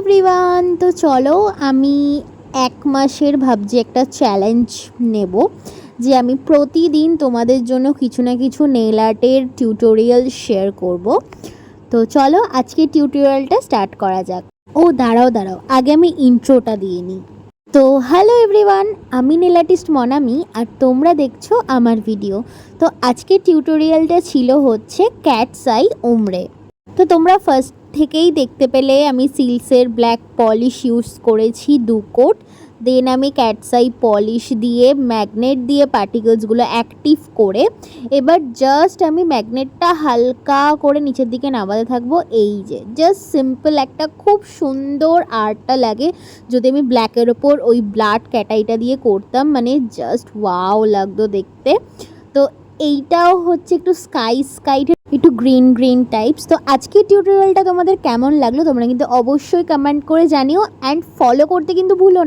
Everyone, তো চলো আমি 1 মাসের ভাবছি একটা চ্যালেঞ্জ নেব যে আমি প্রতিদিন তোমাদের জন্য কিছু না কিছু নেল আর্টের টিউটোরিয়াল শেয়ার করব। তো চলো আজকে টিউটোরিয়ালটা স্টার্ট করা যাক। ও দাঁড়াও আগে আমি ইন্ট্রোটা দিয়ে নিই। তো হ্যালো এভরিওয়ান, আমি নেল আর্টিস্ট মনামি আর তোমরা দেখছো আমার ভিডিও। তো আজকের টিউটোরিয়ালটা ছিল হচ্ছে ক্যাটস আই ওমরে। তো তোমরা ফার্স্ট থেকেই দেখতে পেলে আমি সিল্কসের ব্ল্যাক পলিশ ইউজ করেছি 2 কোট। দেন আমি ক্যাটস আই পলিশ দিয়ে ম্যাগনেট দিয়ে পার্টিকেলসগুলো অ্যাক্টিভ করে এবার জাস্ট আমি ম্যাগনেটটা হালকা করে নিচের দিকে নামাতে থাকবো। এই যে জাস্ট সিম্পল একটা খুব সুন্দর আর্টটা লাগে যদি আমি ব্ল্যাকের ওপর ওই ব্লাড ক্যাটাইটা দিয়ে করতাম, মানে জাস্ট ওয়াও লাগতো দেখতে। তো এইটাও হচ্ছে একটু স্কাই একটু গ্রিন টাইপস। তো আজকের টিউটোরিয়ালটা তোমাদের কেমন লাগলো তোমরা কিন্তু অবশ্যই কমেন্ট করে জানিও, অ্যান্ড ফলো করতে কিন্তু ভুলো না।